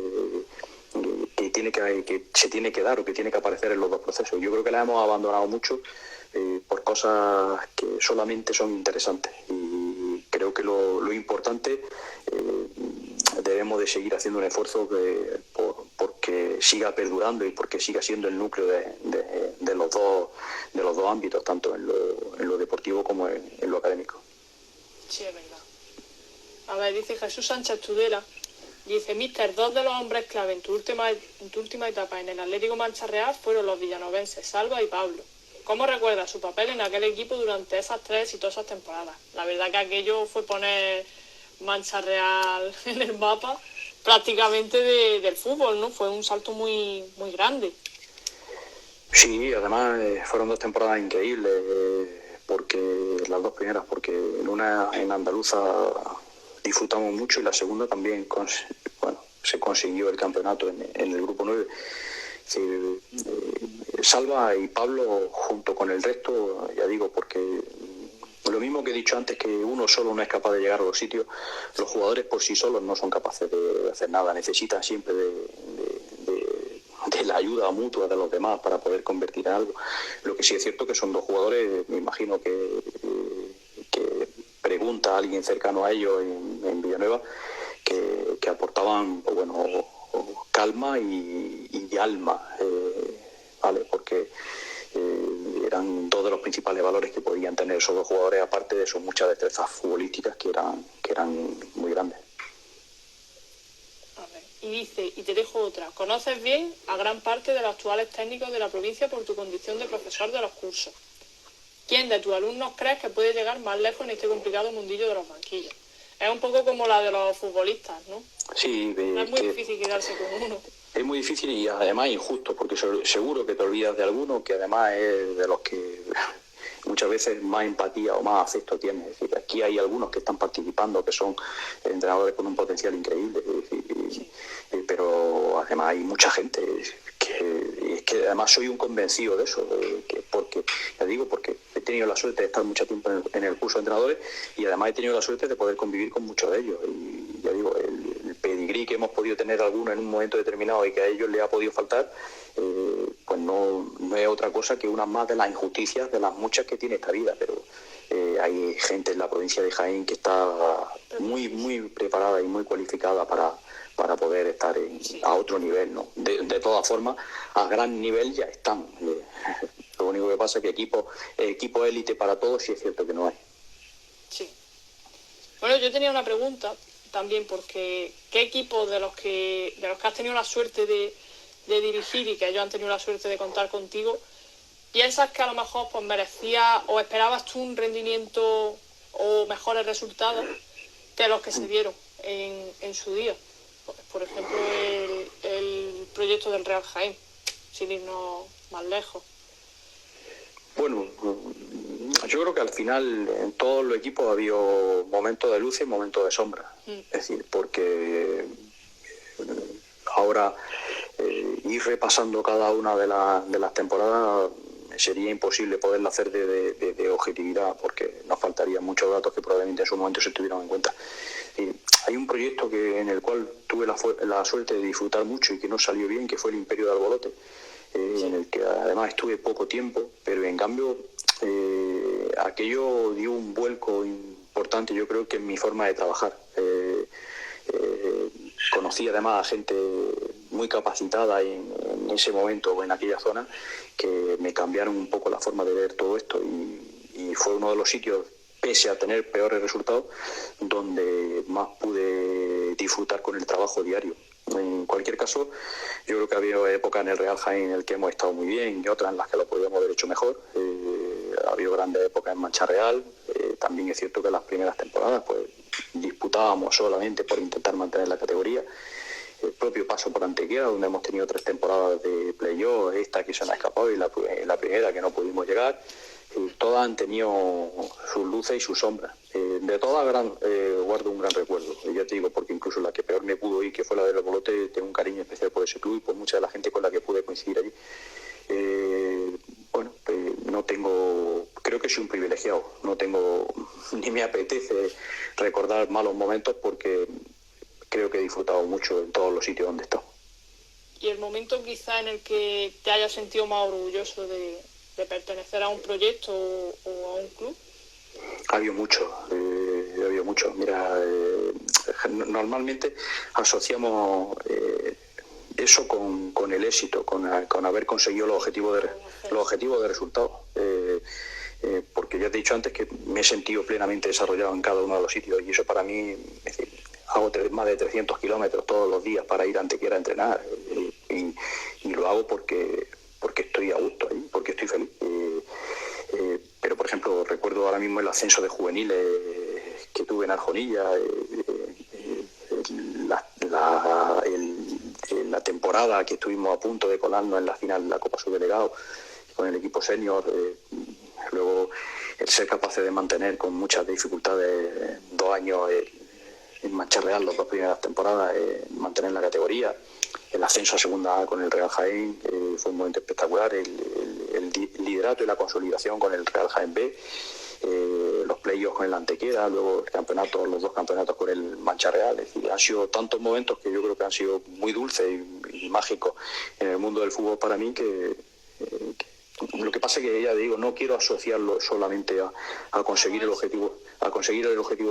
que se tiene que dar, o que tiene que aparecer en los dos procesos. Yo creo que la hemos abandonado mucho por cosas que solamente son interesantes, y creo que lo importante, debemos de seguir haciendo un esfuerzo porque siga perdurando y porque siga siendo el núcleo de los dos ámbitos, tanto en lo deportivo como en lo académico. Sí, es verdad. A ver, dice Jesús Sánchez Tudela, dice, míster, dos de los hombres clave en tu última etapa en el Atlético Mancha Real fueron los villanovenses, Salva y Pablo. ¿Cómo recuerdas su papel en aquel equipo durante esas 3 exitosas temporadas? La verdad que aquello fue poner Mancha Real en el mapa prácticamente del fútbol, ¿no? Fue un salto muy, muy grande. Sí, además fueron 2 temporadas increíbles, porque las 2 primeras, porque en una, en Andaluza, disfrutamos mucho, y la segunda también se consiguió el campeonato en el grupo 9. Salva y Pablo, junto con el resto, ya digo, porque lo mismo que he dicho antes, que uno solo no es capaz de llegar a los sitios, los jugadores por sí solos no son capaces de hacer nada, necesitan siempre de la ayuda mutua de los demás para poder convertir en algo. Lo que sí es cierto que son 2 jugadores, me imagino que pregunta a alguien cercano a ellos en Villanueva, que aportaban calma y alma, ¿vale? Porque eran 2 de los principales valores que podían tener esos 2 jugadores, aparte de sus muchas destrezas futbolísticas que eran muy grandes. A ver, y dice, y te dejo otra, conoces bien a gran parte de los actuales técnicos de la provincia por tu condición de profesor de los cursos. ¿Quién de tus alumnos crees que puede llegar más lejos en este complicado mundillo de los banquillos? Es un poco como la de los futbolistas, ¿no? Sí, es muy difícil quedarse con uno. Es muy difícil y además injusto, porque seguro que te olvidas de alguno que además es de los que muchas veces más empatía o más afecto tiene. Es decir, aquí hay algunos que están participando, que son entrenadores con un potencial increíble, sí. Pero además hay mucha gente que además soy un convencido de eso, porque ya digo, porque he tenido la suerte de estar mucho tiempo en el curso de entrenadores y además he tenido la suerte de poder convivir con muchos de ellos. Y ya digo, el pedigrí que hemos podido tener alguno en un momento determinado y que a ellos les ha podido faltar, pues no es otra cosa que una más de las injusticias de las muchas que tiene esta vida. Pero hay gente en la provincia de Jaén que está muy preparada y muy cualificada para poder estar a otro nivel, ¿no? De todas formas, a gran nivel ya están. Lo único que pasa es que equipo élite para todos sí es cierto que no hay. Sí. Bueno, yo tenía una pregunta también, porque ¿qué equipos de los que has tenido la suerte de dirigir y que ellos han tenido la suerte de contar contigo, piensas que a lo mejor pues merecía o esperabas tú un rendimiento o mejores resultados que los que se dieron en su día? Por ejemplo, el proyecto del Real Jaén, sin irnos más lejos. Bueno, yo creo que al final en todos los equipos ha habido momentos de luz y momentos de sombra. Es decir, porque ahora ir repasando cada una de las temporadas sería imposible poderlo hacer de objetividad, porque nos faltarían muchos datos que probablemente en su momento se tuvieran en cuenta. Hay un proyecto en el cual tuve la suerte de disfrutar mucho y que no salió bien, que fue el Imperio de Albolote, en el que además estuve poco tiempo, pero en cambio aquello dio un vuelco importante, yo creo que en mi forma de trabajar. Conocí además a gente muy capacitada en ese momento o en aquella zona que me cambiaron un poco la forma de ver todo esto, y fue uno de los sitios, pese a tener peores resultados, donde más pude disfrutar con el trabajo diario. En cualquier caso, yo creo que ha habido épocas en el Real Jaén en el que hemos estado muy bien y otras en las que lo podríamos haber hecho mejor. Ha habido grandes épocas en Mancha Real. También es cierto que las primeras temporadas pues disputábamos solamente por intentar mantener la categoría. El propio paso por Antequera, donde hemos tenido 3 temporadas de playoff, esta que se nos ha escapado y la primera que no pudimos llegar. Todas han tenido sus luces y sus sombras. De todas guardo un gran recuerdo, ya te digo, porque incluso la que peor me pudo ir, que fue la del Albolote, tengo un cariño especial por ese club y por mucha de la gente con la que pude coincidir allí. No tengo, creo que soy un privilegiado, no tengo, ni me apetece recordar malos momentos, porque creo que he disfrutado mucho en todos los sitios donde he estado. ¿Y el momento quizá en el que te hayas sentido más orgulloso de pertenecer a un proyecto o a un club? Ha habido mucho. Mira, normalmente asociamos eso con el éxito, con haber conseguido los objetivos de resultados. Porque ya te he dicho antes que me he sentido plenamente desarrollado en cada uno de los sitios, y eso para mí, es decir, hago más de 300 kilómetros todos los días para ir a Antequera a entrenar, y lo hago porque estoy a gusto ahí, porque estoy feliz. Pero, por ejemplo, recuerdo ahora mismo el ascenso de juveniles que tuve en Arjonilla, la temporada que estuvimos a punto de colarnos en la final de la Copa Subdelegado con el equipo senior, luego el ser capaces de mantener con muchas dificultades 2 años en Mancha Real, las 2 primeras temporadas, mantener la categoría, el ascenso a Segunda A con el Real Jaén, fue un momento espectacular, el liderato y la consolidación con el Real Jaén B, los playoffs con el Antequera, luego los 2 campeonatos con el Mancha Real. Es decir, han sido tantos momentos que yo creo que han sido muy dulces y mágicos en el mundo del fútbol para mí, que lo que pasa es que, ya digo, no quiero asociarlo solamente a conseguir el objetivo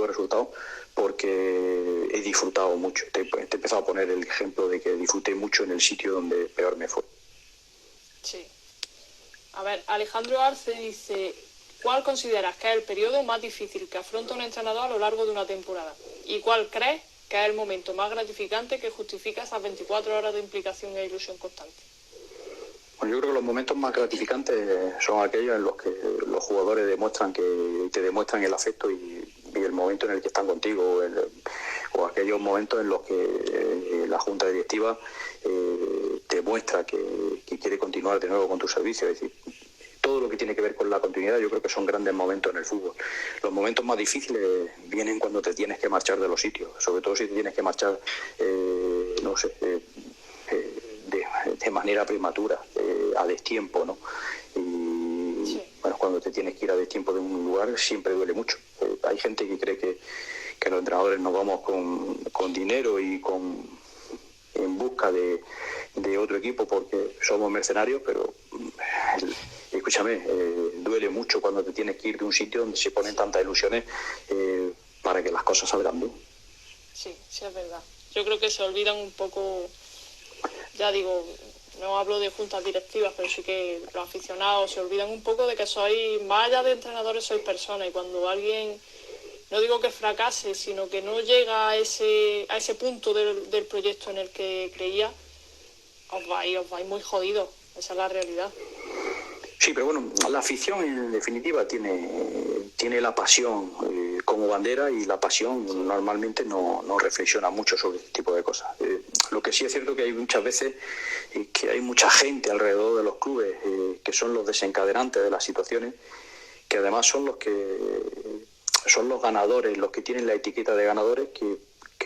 de resultado, porque he disfrutado mucho. Te he empezado a poner el ejemplo de que disfruté mucho en el sitio donde peor me fue. Sí. A ver, Alejandro Arce dice: ¿cuál consideras que es el periodo más difícil que afronta un entrenador a lo largo de una temporada? ¿Y cuál crees que es el momento más gratificante que justifica esas 24 horas de implicación e ilusión constante? Bueno, yo creo que los momentos más gratificantes son aquellos en los que los jugadores te demuestran el afecto y el momento en el que están contigo, o aquellos momentos en los que la junta directiva te muestra que quiere continuar de nuevo con tu servicio. Es decir, todo lo que tiene que ver con la continuidad yo creo que son grandes momentos en el fútbol. Los momentos más difíciles vienen cuando te tienes que marchar de los sitios, sobre todo si te tienes que marchar, de manera prematura, a destiempo, ¿no? Y sí. Bueno, cuando te tienes que ir a destiempo de un lugar siempre duele mucho. Hay gente que cree que los entrenadores nos vamos con dinero y en busca de otro equipo porque somos mercenarios, pero escúchame, duele mucho cuando te tienes que ir de un sitio donde se ponen tantas ilusiones para que las cosas salgan bien. Sí, sí es verdad. Yo creo que se olvidan un poco, ya digo, no hablo de juntas directivas, pero sí que los aficionados se olvidan un poco de que sois, más allá de entrenadores, sois personas, y cuando alguien, no digo que fracase, sino que no llega a ese punto del proyecto en el que creía, os vais muy jodidos. Esa es la realidad. Sí, pero bueno, la afición en definitiva tiene la pasión como bandera, y la pasión normalmente no reflexiona mucho sobre este tipo de cosas. Lo que sí es cierto que hay muchas veces que hay mucha gente alrededor de los clubes que son los desencadenantes de las situaciones, que además son los ganadores, los que tienen la etiqueta de ganadores, que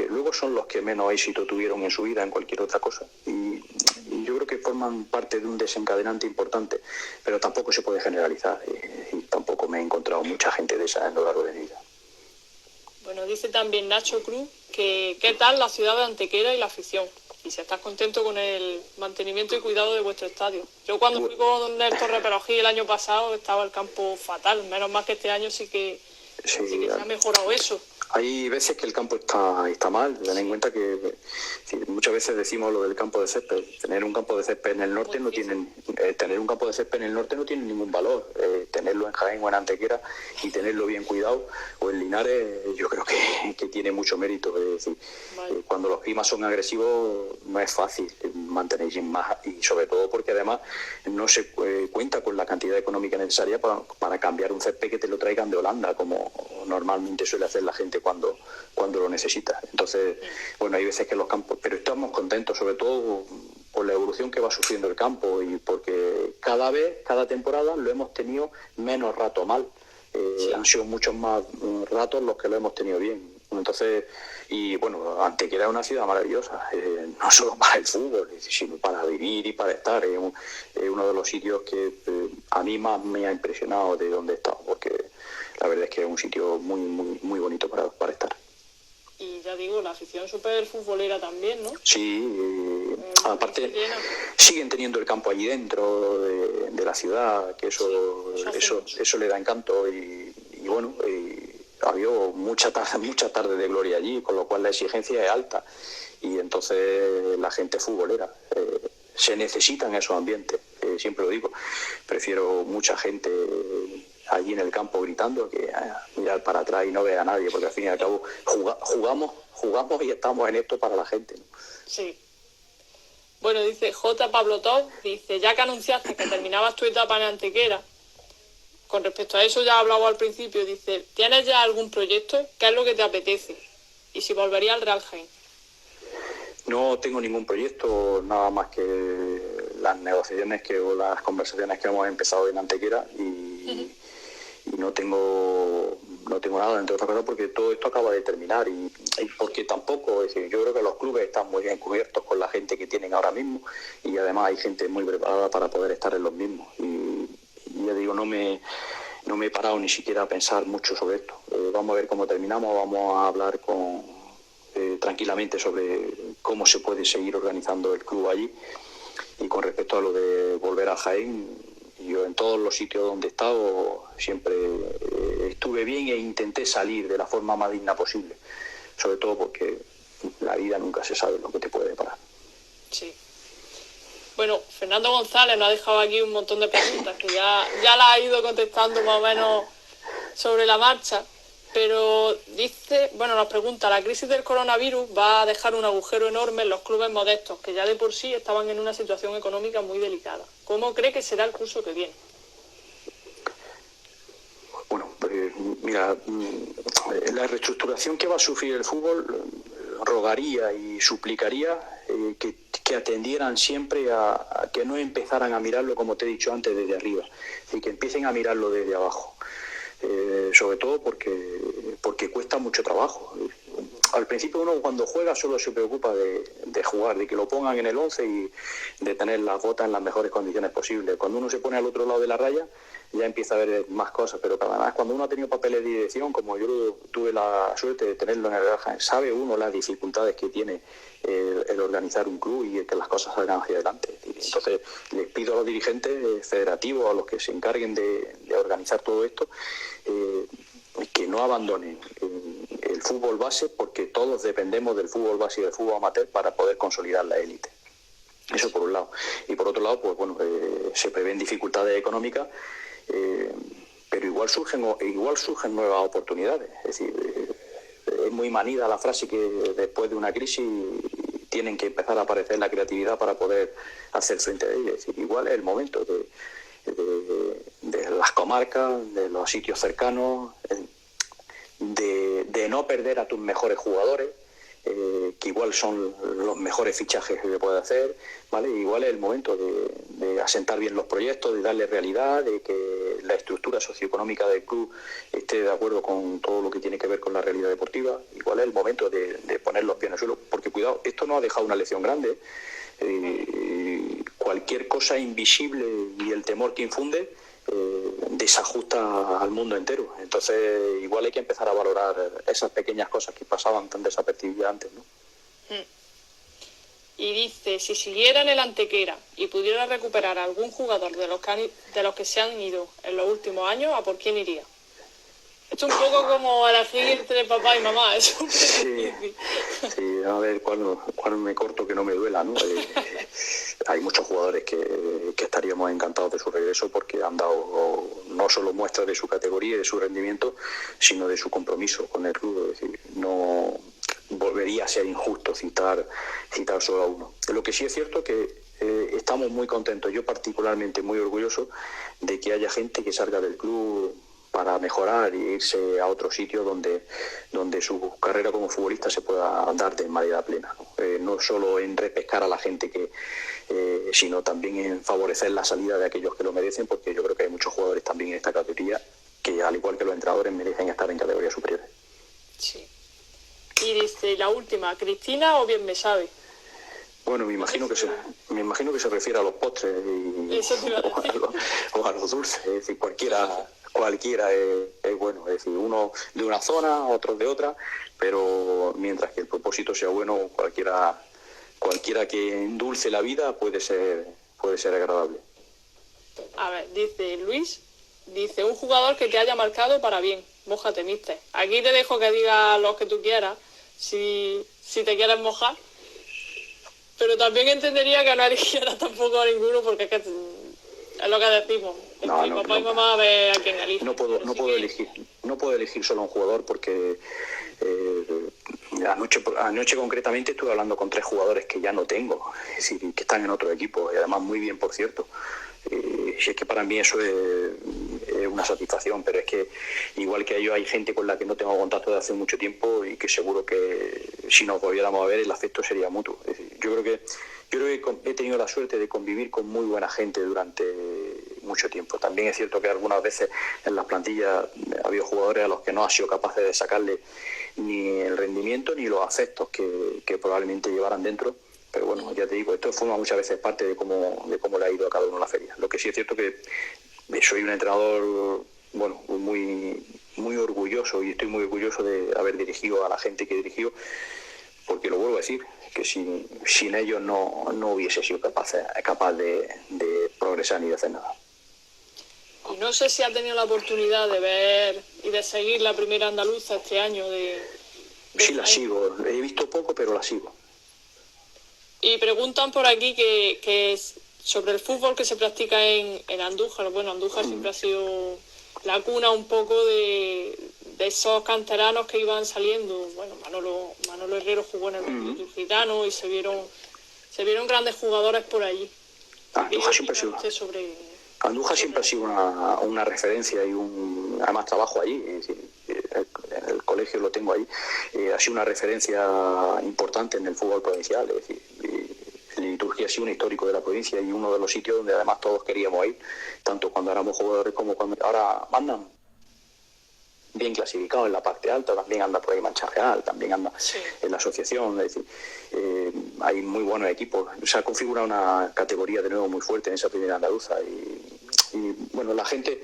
luego son los que menos éxito tuvieron en su vida en cualquier otra cosa. Y yo creo que forman parte de un desencadenante importante, pero tampoco se puede generalizar, y tampoco me he encontrado mucha gente de esa en lo largo de mi vida. Bueno, dice también Nacho Cruz que ¿qué tal la ciudad de Antequera y la afición? Y si estás contento con el mantenimiento y cuidado de vuestro estadio. Yo cuando fui con el Torre Perojí el año pasado estaba el campo fatal, menos mal que este año sí que se ha mejorado eso. Hay veces que el campo está mal. Ten en cuenta que muchas veces decimos lo del campo de césped. Tener un campo de césped en el norte no tiene ningún valor. Tenerlo en Jaén o en Antequera y tenerlo bien cuidado, o en Linares, yo creo que tiene mucho mérito. Es decir, cuando los climas son agresivos no es fácil mantener más, y sobre todo porque además no se cuenta con la cantidad económica necesaria para cambiar un césped que te lo traigan de Holanda, como normalmente suele hacer la gente cuando lo necesita. Entonces, bueno, hay veces que los campos, pero estamos contentos sobre todo por la evolución que va sufriendo el campo, y porque cada temporada lo hemos tenido menos rato mal. Han sido muchos más ratos los que lo hemos tenido bien. Entonces, y bueno, Antequera es una ciudad maravillosa, no solo para el fútbol, sino para vivir y para estar. Es uno de los sitios que a mí más me ha impresionado de donde he estado, porque la verdad es que es un sitio muy, muy, muy bonito para estar. Y ya digo, la afición súper futbolera también, ¿no? Sí, aparte siguen teniendo el campo allí dentro de la ciudad, que eso le da encanto, y bueno, ha habido mucha tarde de gloria allí, con lo cual la exigencia es alta, y entonces la gente futbolera se necesita en esos ambientes, siempre lo digo. Prefiero mucha gente allí en el campo gritando que mirar para atrás y no ver a nadie, porque al fin y al cabo jugamos y estamos en esto para la gente, ¿no? Sí. Bueno, dice J. Pablo Top, dice, ya que anunciaste que terminabas tu etapa en Antequera, con respecto a eso ya hablaba al principio, dice, ¿tienes ya algún proyecto? ¿Qué es lo que te apetece? Y si volvería al Real Jaén. No tengo ningún proyecto, nada más que las negociaciones o las conversaciones que hemos empezado en Antequera, y no tengo nada, entre otras cosas porque todo esto acaba de terminar, y porque tampoco, es decir, yo creo que los clubes están muy bien cubiertos con la gente que tienen ahora mismo, y además hay gente muy preparada para poder estar en los mismos, y ya digo, no me he parado ni siquiera a pensar mucho sobre esto. Vamos a ver cómo terminamos, vamos a hablar tranquilamente sobre cómo se puede seguir organizando el club allí. Y con respecto a lo de volver a Jaén, yo en todos los sitios donde he estado siempre estuve bien, e intenté salir de la forma más digna posible, sobre todo porque la vida nunca se sabe lo que te puede deparar. Sí. Bueno, Fernando González nos ha dejado aquí un montón de preguntas que ya las ha ido contestando más o menos sobre la marcha. Pero dice, bueno, nos pregunta, la crisis del coronavirus va a dejar un agujero enorme en los clubes modestos, que ya de por sí estaban en una situación económica muy delicada. ¿Cómo cree que será el curso que viene? Bueno, mira, la reestructuración que va a sufrir el fútbol rogaría y suplicaría que atendieran siempre a que no empezaran a mirarlo, como te he dicho antes, desde arriba, y que empiecen a mirarlo desde abajo. Sobre todo porque cuesta mucho trabajo. Al principio uno cuando juega solo se preocupa de jugar, de que lo pongan en el 11 y de tener las botas en las mejores condiciones posibles. Cuando uno se pone al otro lado de la raya ya empieza a ver más cosas, pero además cuando uno ha tenido papeles de dirección, como yo tuve la suerte de tenerlo en el Real Jaén, sabe uno las dificultades que tiene el organizar un club y el que las cosas salgan hacia adelante. Entonces les pido a los dirigentes federativos, a los que se encarguen de organizar todo esto, que no abandonen el fútbol base, porque todos dependemos del fútbol base y del fútbol amateur para poder consolidar la élite. Eso por un lado. Y por otro lado, pues bueno, se prevén dificultades económicas, pero igual surgen nuevas oportunidades. Es decir, es muy manida la frase que después de una crisis tienen que empezar a aparecer la creatividad para poder hacer frente a ella. Es decir, igual es el momento de las comarcas, de los sitios cercanos, de no perder a tus mejores jugadores, que igual son los mejores fichajes que puede hacer, ¿vale? Igual es el momento de asentar bien los proyectos, de darle realidad, de que la estructura socioeconómica del club esté de acuerdo con todo lo que tiene que ver con la realidad deportiva. Igual es el momento de poner los pies en el suelo, porque cuidado, esto nos ha dejado una lección grande. Cualquier cosa invisible y el temor que infunde desajusta al mundo entero. Entonces igual hay que empezar a valorar esas pequeñas cosas que pasaban tan desapercibidas antes, ¿no? Y dice, si siguiera en el Antequera y pudiera recuperar a algún jugador de los que se han ido en los últimos años, ¿a por quién iría? Esto es un poco como elegir entre papá y mamá, es un poco difícil. Sí, a ver cuál me corto que no me duela, ¿no? Hay muchos jugadores que estaríamos encantados de su regreso, porque han dado no solo muestras de su categoría y de su rendimiento, sino de su compromiso con el club. Es decir, no volvería a ser injusto citar solo a uno. Lo que sí es cierto que estamos muy contentos, yo particularmente muy orgulloso de que haya gente que salga del club para mejorar e irse a otro sitio donde su carrera como futbolista se pueda dar de manera plena, no solo en repescar a la gente sino también en favorecer la salida de aquellos que lo merecen, porque yo creo que hay muchos jugadores también en esta categoría que, al igual que los entrenadores, merecen estar en categorías superiores. Sí. Y dice, la última, ¿Cristina o bien me sabe? Bueno, me imagino que se refiere a los postres o a los dulces. Es decir, cualquiera es bueno. Es decir, uno de una zona, otros de otra, pero mientras que el propósito sea bueno, cualquiera que endulce la vida puede ser agradable. A ver, dice Luis, un jugador que te haya marcado para bien. Mójate, mister. Aquí te dejo que digas los que tú quieras, si te quieres mojar. Pero también entendería que no eligiera tampoco a ninguno, porque es que es lo que decimos. Mi papá y mamá a ver a quién elige. No puedo elegir solo a un jugador, porque anoche concretamente estuve hablando con 3 jugadores que ya no tengo, es decir, que están en otro equipo, y además muy bien, por cierto. Si es que para mí eso es una satisfacción, pero es que igual que ellos hay gente con la que no tengo contacto desde hace mucho tiempo y que seguro que si nos volviéramos a ver el afecto sería mutuo. Es decir, yo creo que he tenido la suerte de convivir con muy buena gente durante mucho tiempo. También es cierto que algunas veces en las plantillas ha habido jugadores a los que no ha sido capaces de sacarle ni el rendimiento ni los afectos que probablemente llevaran dentro. Pero bueno, ya te digo, esto forma muchas veces parte de cómo le ha ido a cada uno la feria. Lo que sí es cierto que soy un entrenador, bueno, muy, muy orgulloso, y estoy muy orgulloso de haber dirigido a la gente que he dirigido, porque lo vuelvo a decir, que sin ellos no hubiese sido capaz de progresar ni de hacer nada. Y no sé si ha tenido la oportunidad de ver y de seguir la primera andaluza este año. Sí, la sigo. He visto poco, pero la sigo. Y preguntan por aquí que es sobre el fútbol que se practica en Andújar. Bueno, Andújar siempre ha sido la cuna un poco de esos canteranos que iban saliendo. Bueno, Manolo Herrero jugó en el Betis Gitano y se vieron grandes jugadores por allí. Andújar siempre ha sido una referencia y además trabajo allí, en el colegio lo tengo ahí, ha sido una referencia importante en el fútbol provincial, es decir, Liturgia ha sido un histórico de la provincia y uno de los sitios donde además todos queríamos ir, tanto cuando éramos jugadores como cuando ahora andan bien clasificados en la parte alta, también anda por ahí Mancha Real, también anda en la asociación, es decir, hay muy buenos equipos, se ha configurado una categoría de nuevo muy fuerte en esa primera andaluza y bueno, la gente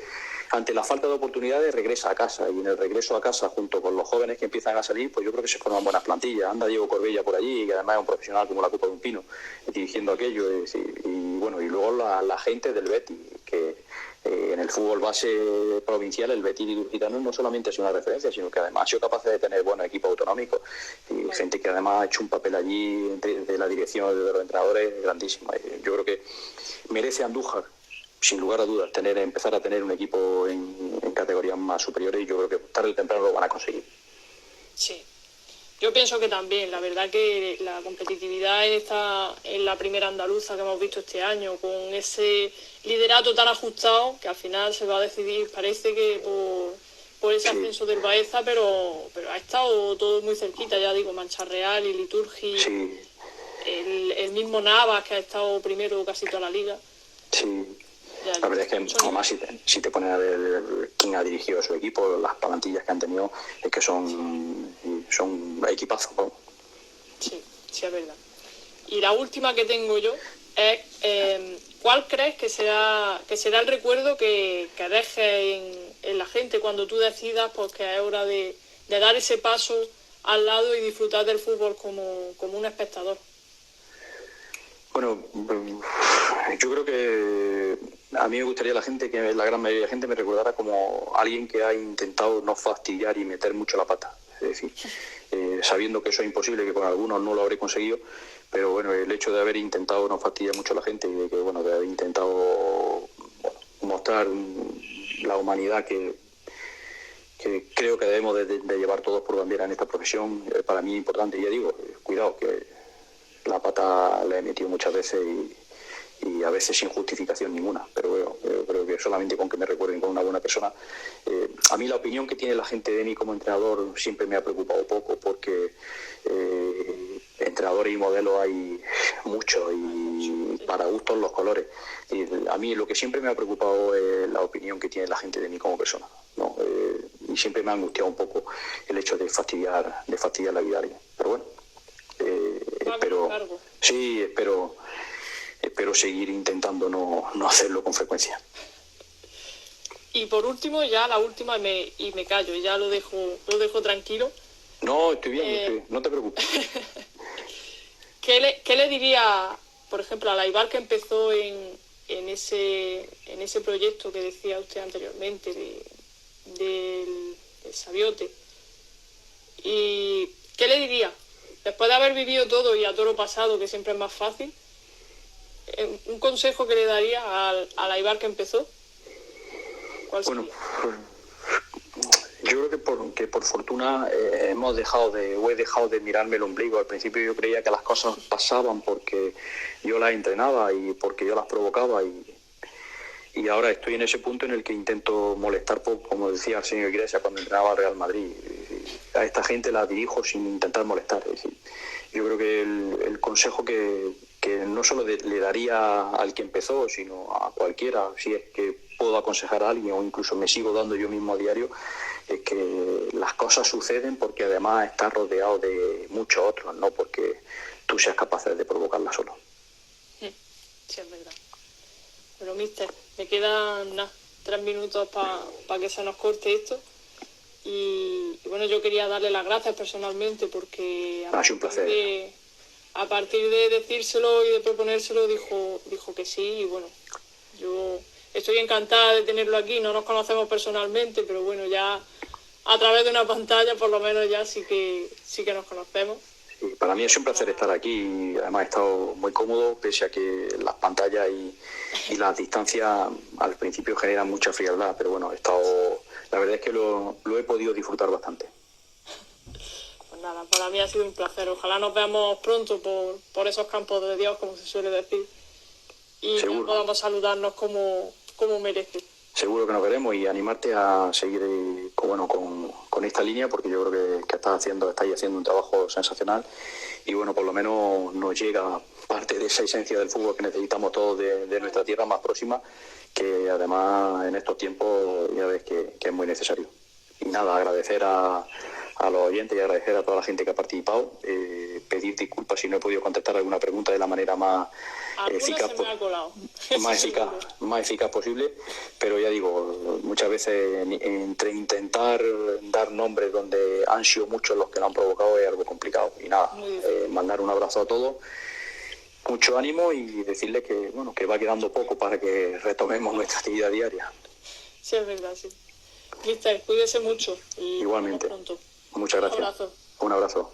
ante la falta de oportunidades regresa a casa, y en el regreso a casa junto con los jóvenes que empiezan a salir, pues yo creo que se forman buenas plantillas. Anda Diego Corbella por allí, que además es un profesional como la Copa de un Pino, dirigiendo aquello, y bueno, y luego la gente del Betis, que en el fútbol base provincial el Betis Gitano no solamente ha sido una referencia, sino que además ha sido capaz de tener buenos equipos autonómicos y gente que además ha hecho un papel allí de la dirección de los entrenadores grandísimo. Yo creo que merece Andújar, sin lugar a dudas, empezar a tener un equipo en categorías más superiores, y yo creo que tarde o temprano lo van a conseguir. Sí, yo pienso que también, la verdad que la competitividad en la primera andaluza que hemos visto este año, con ese liderato tan ajustado, que al final se va a decidir, parece que por ese ascenso del Baeza, pero ha estado todo muy cerquita, ya digo, Mancha Real y Liturgi, el mismo Navas, que ha estado primero casi toda la liga. Sí. La verdad es que además si te pones a ver quién ha dirigido su equipo, las plantillas que han tenido, es que son equipazos. Sí, es verdad. Y la última que tengo yo es, ¿cuál crees que será el recuerdo que dejes en la gente cuando tú decidas pues, que es hora de dar ese paso al lado y disfrutar del fútbol como un espectador? Bueno, yo creo que a mí me gustaría que la gran mayoría de la gente me recordara como alguien que ha intentado no fastidiar y meter mucho la pata. Es decir, sabiendo que eso es imposible, que con algunos no lo habré conseguido, pero bueno, el hecho de haber intentado no fastidiar mucho a la gente y de haber intentado mostrar la humanidad que creo que debemos de llevar todos por bandera en esta profesión, para mí es importante. Y ya digo, cuidado, que la pata la he metido muchas veces y a veces sin justificación ninguna, pero bueno, yo creo que solamente con que me recuerden con una buena persona. A mí la opinión que tiene la gente de mí como entrenador siempre me ha preocupado poco, porque entrenadores y modelos hay muchos y para gustos los colores. Y a mí lo que siempre me ha preocupado es la opinión que tiene la gente de mí como persona, ¿no? Y siempre me ha angustiado un poco el hecho de fastidiar la vida a alguien. Pero bueno, espero seguir intentando no hacerlo con frecuencia. Y por último, ya la última, y me callo, y ya lo dejo tranquilo. No, estoy bien, no te preocupes. ¿Qué le diría, por ejemplo, a Laibar, que empezó en ese proyecto que decía usted anteriormente del Sabiote? ¿Y qué le diría? Después de haber vivido todo y a todo lo pasado, que siempre es más fácil, un consejo que le daría a Laibar que empezó, ¿cuál sería? Bueno, yo creo que por fortuna he dejado de mirarme el ombligo. Al principio yo creía que las cosas pasaban porque yo las entrenaba y porque yo las provocaba, y ahora estoy en ese punto en el que intento molestar poco, como decía el señor Iglesias cuando entrenaba al Real Madrid. A esta gente la dirijo sin intentar molestar. Es decir, yo creo que el consejo que no solo le daría al que empezó, sino a cualquiera, si es que puedo aconsejar a alguien o incluso me sigo dando yo mismo a diario, es que las cosas suceden porque además estás rodeado de muchos otros, no porque tú seas capaz de provocarlas solo. Sí, es verdad. Bueno, mister, me quedan 3 minutos para que se nos corte esto. Y bueno, yo quería darle las gracias personalmente porque un placer. A partir de decírselo y de proponérselo dijo que sí, y bueno, yo estoy encantada de tenerlo aquí. No nos conocemos personalmente, pero bueno, ya a través de una pantalla por lo menos ya sí que nos conocemos. Sí, para mí es un placer estar aquí y además he estado muy cómodo, pese a que las pantallas y las distancias al principio generan mucha frialdad, pero bueno, he estado la verdad es que lo he podido disfrutar bastante. Pues nada, para mí ha sido un placer. Ojalá nos veamos pronto por esos campos de Dios, como se suele decir, y que podamos saludarnos como merece. Seguro que nos veremos y animarte a seguir con esta línea, porque yo creo que estáis haciendo un trabajo sensacional y bueno, por lo menos nos llega parte de esa esencia del fútbol que necesitamos todos de nuestra tierra más próxima, que además en estos tiempos ya ves que es muy necesario. Y nada, agradecer a los oyentes y agradecer a toda la gente que ha participado, pedir disculpas si no he podido contestar alguna pregunta de la manera más eficaz, más eficaz posible, pero ya digo, muchas veces entre intentar dar nombres donde han sido muchos los que lo han provocado es algo complicado. Y nada, mandar un abrazo a todos, mucho ánimo y decirles que va quedando poco para que retomemos nuestra actividad diaria. Sí, es verdad, sí. Mister, cuídese mucho y igualmente. pronto. Muchas gracias. Un abrazo. Un abrazo.